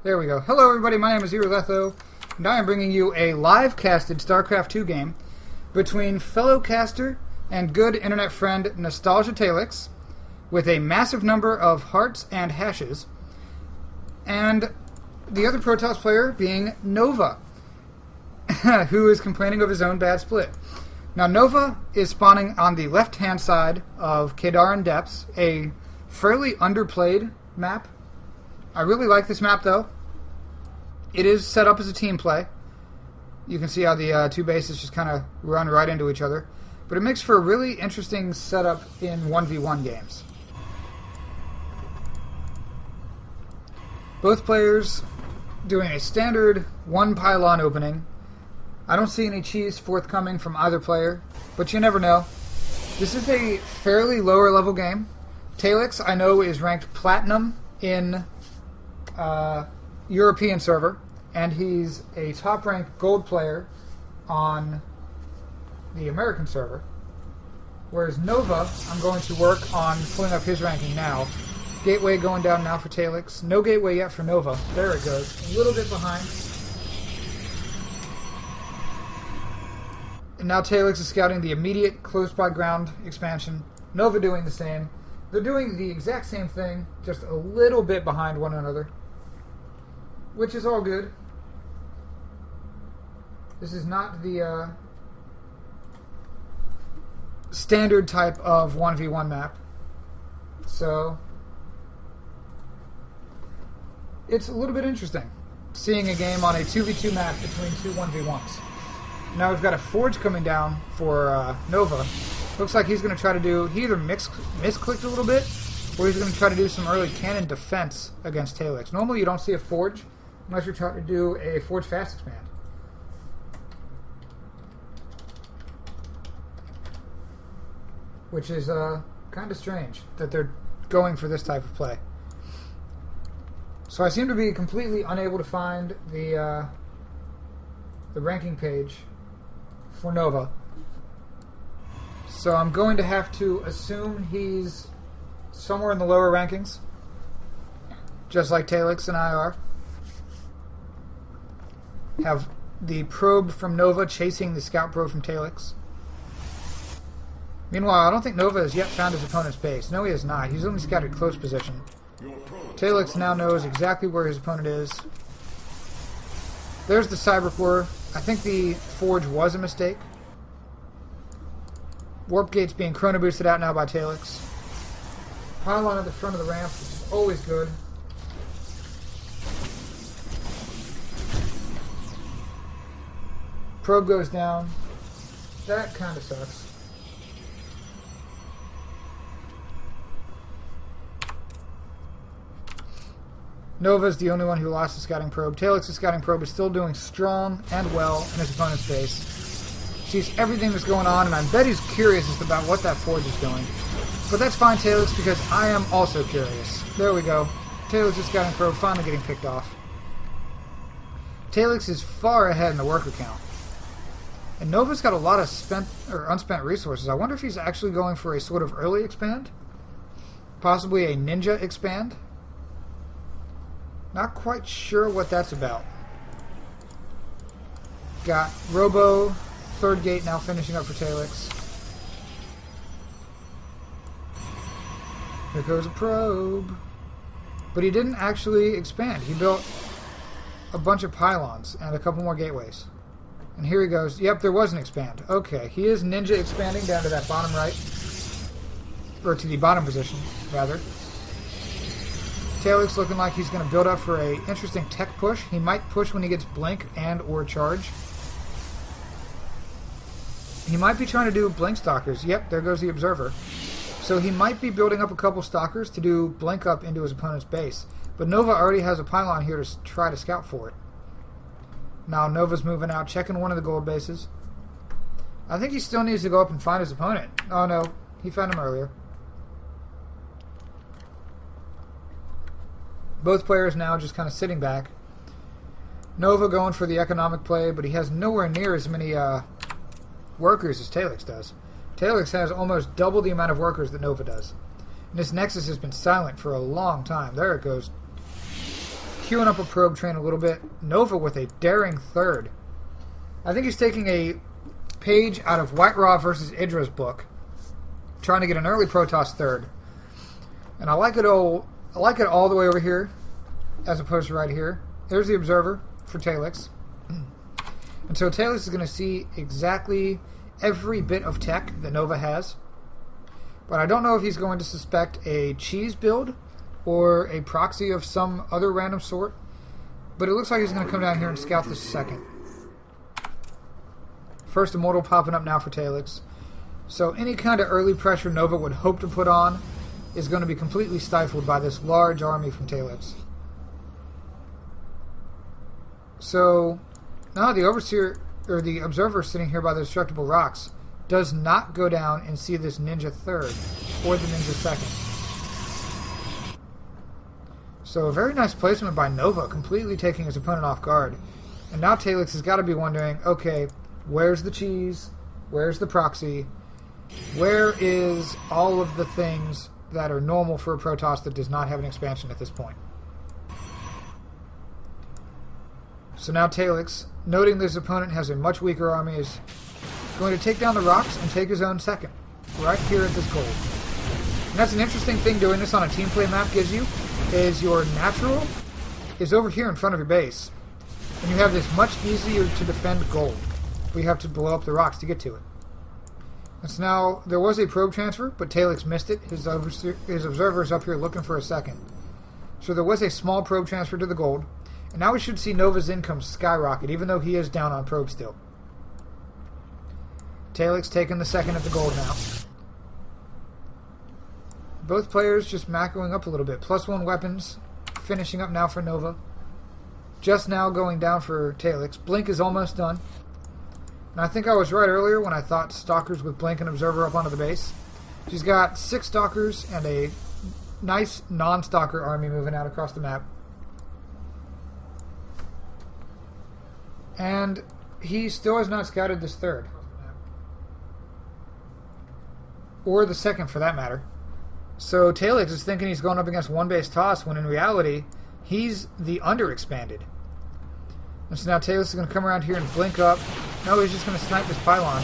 There we go. Hello everybody, my name is Letho, and I am bringing you a live-casted StarCraft 2 game between fellow caster and good internet friend Nostalgia Talex, with a massive number of hearts and hashes, and the other Protoss player being Nova, who is complaining of his own bad split. Now Nova is spawning on the left-hand side of Kadarin Depths, a fairly underplayed map. I really like this map, though. It is set up as a team play. You can see how the two bases just kind of run right into each other. But it makes for a really interesting setup in 1v1 games. Both players doing a standard one pylon opening. I don't see any cheese forthcoming from either player, but you never know. This is a fairly lower level game. Talex, I know, is ranked Platinum in European server, and he's a top-ranked gold player on the American server. Whereas Nova, I'm going to work on pulling up his ranking now. Gateway going down now for Talex. No gateway yet for Nova. There it goes. A little bit behind. And now Talex is scouting the immediate close-by ground expansion. Nova doing the same. They're doing the exact same thing, just a little bit behind one another, which is all good. This is not the standard type of 1v1 map, so it's a little bit interesting seeing a game on a 2v2 map between two 1v1s. Now we've got a Forge coming down for Nova. Looks like he's going to try to do, he either misclicked a little bit, or he's going to try to do some early cannon defense against Talex. Normally you don't see a Forge unless you're trying to do a Forge fast expand. Which is kind of strange that they're going for this type of play. So I seem to be completely unable to find the ranking page for Nova. So I'm going to have to assume he's somewhere in the lower rankings, just like Talex and I are. Have the probe from Nova chasing the scout probe from Talex. Meanwhile, I don't think Nova has yet found his opponent's base. No, he has not. He's only scouted close position. Talex now knows exactly where his opponent is. There's the Cyber Core. I think the Forge was a mistake. Warp Gate's being chrono boosted out now by Talex. Pylon at the front of the ramp, which is always good. Probe goes down. That kind of sucks. Nova's the only one who lost the scouting probe. Talex's scouting probe is still doing strong and well in his opponent's base. Sees everything that's going on, and I bet he's curious as to about what that Forge is doing. But that's fine, Talex, because I am also curious. There we go. Talex's scouting probe finally getting picked off. Talex is far ahead in the worker count. And Nova's got a lot of spent or unspent resources. I wonder if he's actually going for a sort of early expand? Possibly a ninja expand? Not quite sure what that's about. Got Robo, third gate now finishing up for Talex. Here goes a probe. But he didn't actually expand. He built a bunch of pylons and a couple more gateways. And here he goes. Yep, there was an expand. Okay, he is ninja expanding down to that bottom right. Or to the bottom position, rather. Talex looking like he's going to build up for a interesting tech push. He might push when he gets blink and or charge. He might be trying to do blink stalkers. Yep, there goes the observer. So he might be building up a couple stalkers to do blink up into his opponent's base. But Nova already has a pylon here to try to scout for it. Now Nova's moving out, checking one of the gold bases. I think he still needs to go up and find his opponent. Oh no, he found him earlier. Both players now just kind of sitting back. Nova going for the economic play, but he has nowhere near as many workers as Talex does. Talex has almost double the amount of workers that Nova does. And this Nexus has been silent for a long time. There it goes. queuing up a probe train a little bit. Nova with a daring third. I think he's taking a page out of White Raw versus Idra's book, trying to get an early Protoss third. And I like it all the way over here, as opposed to right here. There's the Observer for Talex. And so Talex is going to see exactly every bit of tech that Nova has. But I don't know if he's going to suspect a cheese build or a proxy of some other random sort. But it looks like he's going to come down here and scout this second. First Immortal popping up now for Talex. So any kind of early pressure Nova would hope to put on is going to be completely stifled by this large army from Talex. So now the Overseer, or the Observer sitting here by the destructible rocks, does not go down and see this Ninja third or the Ninja second. So a very nice placement by Nova, completely taking his opponent off guard. And now Talex has got to be wondering, okay, where's the cheese? Where's the proxy? Where is all of the things that are normal for a Protoss that does not have an expansion at this point? So now Talex, noting that his opponent has a much weaker army, is going to take down the rocks and take his own second, right here at this gold. And that's an interesting thing doing this on a team play map gives you, is your natural is over here in front of your base. And you have this much easier to defend gold. We have to blow up the rocks to get to it. And so now, there was a probe transfer, but Talex missed it. His Observer is up here looking for a second. So there was a small probe transfer to the gold. And now we should see Nova's income skyrocket, even though he is down on probe still. Talex taking the second at the gold now. Both players just macroing up a little bit. +1 weapons, finishing up now for Nova. Just now going down for Talex. Blink is almost done. And I think I was right earlier when I thought Stalkers with Blink and Observer up onto the base. She's got 6 Stalkers and a nice non-Stalker army moving out across the map. And he still has not scouted this third. Or the second, for that matter. So Talex is thinking he's going up against one base toss, when in reality, he's the underexpanded. And so now Talex is going to come around here and blink up. No, he's just going to snipe this pylon,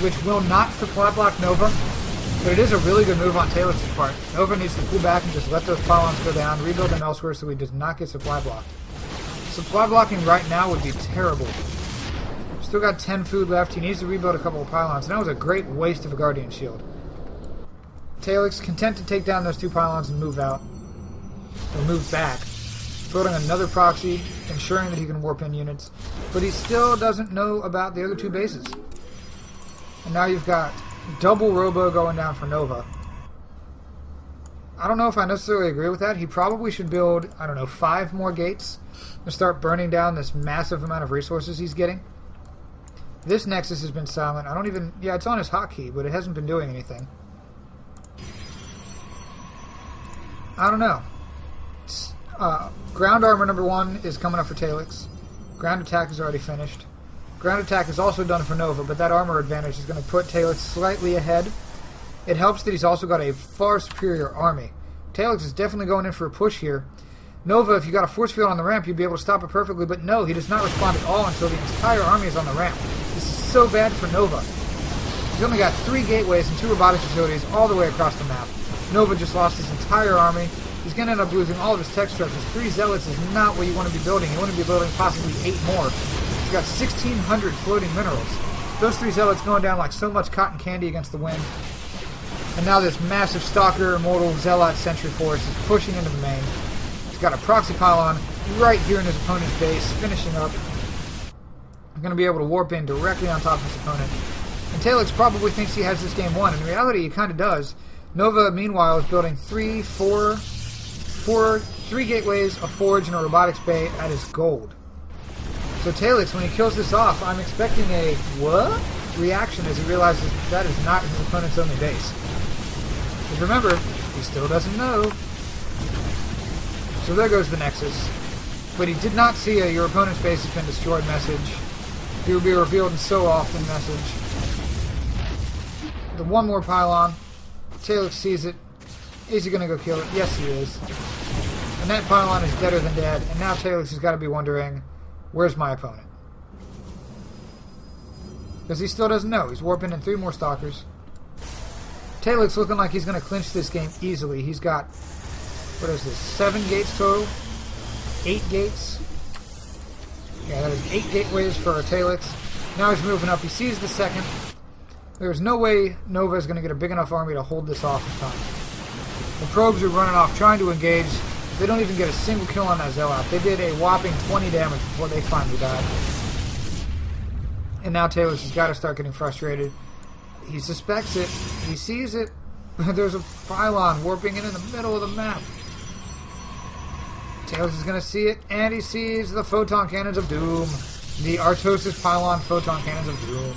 which will not supply block Nova, but it is a really good move on Talex's part. Nova needs to pull back and just let those pylons go down, rebuild them elsewhere so he does not get supply blocked. Supply blocking right now would be terrible. Still got 10 food left. He needs to rebuild a couple of pylons. And that was a great waste of a Guardian Shield. Talex content to take down those 2 pylons and move out. Or move back. Building another proxy, ensuring that he can warp in units. But he still doesn't know about the other 2 bases. And now you've got double Robo going down for Nova. I don't know if I necessarily agree with that. He probably should build, I don't know, 5 more gates and start burning down this massive amount of resources he's getting. This Nexus has been silent. I don't even... Yeah, it's on his hotkey, but it hasn't been doing anything. I don't know. Ground armor number 1 is coming up for Talex. Ground attack is already finished. Ground attack is also done for Nova, but that armor advantage is going to put Talex slightly ahead. It helps that he's also got a far superior army. Talex is definitely going in for a push here. Nova, if you got a force field on the ramp, you'd be able to stop it perfectly, but no, he does not respond at all until the entire army is on the ramp. This is so bad for Nova. He's only got 3 gateways and 2 robotics facilities all the way across the map. Nova just lost his entire army. He's going to end up losing all of his tech structures. 3 Zealots is not what you want to be building. You want to be building possibly 8 more. He's got 1,600 floating minerals. Those 3 Zealots going down like so much cotton candy against the wind. And now this massive Stalker, Immortal, Zealot, Sentry force is pushing into the main. He's got a proxy pylon right here in his opponent's base, finishing up. I'm going to be able to warp in directly on top of his opponent. And Talex probably thinks he has this game won. In reality, he kind of does. Nova, meanwhile, is building 3 gateways, a forge, and a robotics bay at his gold. So Talex, when he kills this off, I'm expecting a what? Reaction as he realizes that is not his opponent's only base. But remember, he still doesn't know. So there goes the Nexus. But he did not see a your opponent's base has been destroyed message. He will be revealed in so often message. The 1 more pylon. Talex sees it. Is he going to go kill it? Yes, he is. And that pylon is deader than dead. And now Talex has got to be wondering, where's my opponent? Because he still doesn't know. He's warping in 3 more stalkers. Talex looking like he's going to clinch this game easily. He's got, what is this, 7 gates total? 8 gates? Yeah, that is 8 gateways for Talex. Now he's moving up. He sees the second. There's no way Nova is going to get a big enough army to hold this off in time. The probes are running off, trying to engage. They don't even get a single kill on that Zealot. They did a whopping 20 damage before they finally died. And now Talex has got to start getting frustrated. He suspects it. He sees it. There's a pylon warping in the middle of the map. Talex is going to see it, and he sees the photon cannons of doom. The Artosis pylon photon cannons of doom.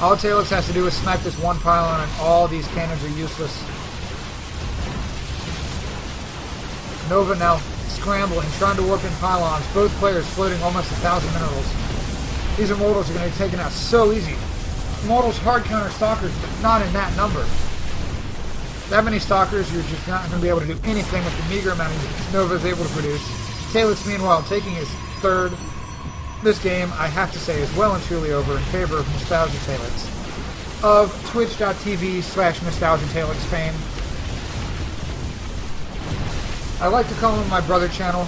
All Talex has to do is snipe this one pylon, and all these cannons are useless. Nova now scrambling, trying to warp in pylons. Both players floating almost 1,000 minerals. These Immortals are going to be taken out so easy. Immortals hard counter Stalkers, but not in that number. That many Stalkers, you're just not going to be able to do anything with the meager amount of Nova is able to produce. Talex, meanwhile, taking his 3rd. This game, I have to say, is well and truly over in favor of Nostalgia Talex of twitch.tv/Nostalgia Talex fame. I like to call him my brother channel.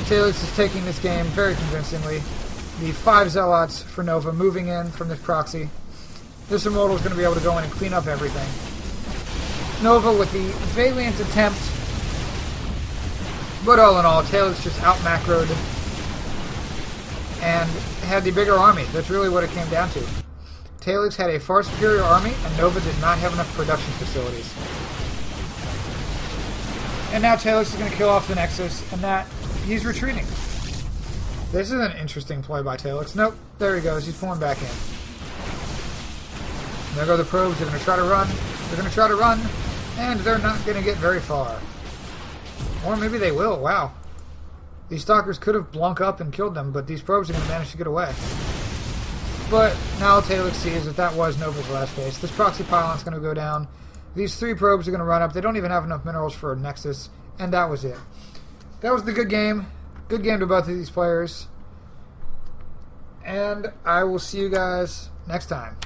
Talex is taking this game very convincingly. The 5 Zealots for Nova moving in from this proxy. This Immortal is going to be able to go in and clean up everything. Nova with the valiant attempt. But all in all, Talex just out-macroed and had the bigger army. That's really what it came down to. Talex had a far superior army, and Nova did not have enough production facilities. And now Talex is going to kill off the Nexus, and that he's retreating. This is an interesting play by Talex. Nope, there he goes. He's pulling back in. There go the probes. They're going to try to run. They're going to try to run, and they're not going to get very far. Or maybe they will. Wow. These Stalkers could have blunk up and killed them, but these probes are going to manage to get away. But now Talex sees that that was Nova's last base. This proxy pylon's going to go down. These 3 probes are going to run up. They don't even have enough minerals for a Nexus, and that was it. That was the good game. Good game to both of these players. And I will see you guys next time.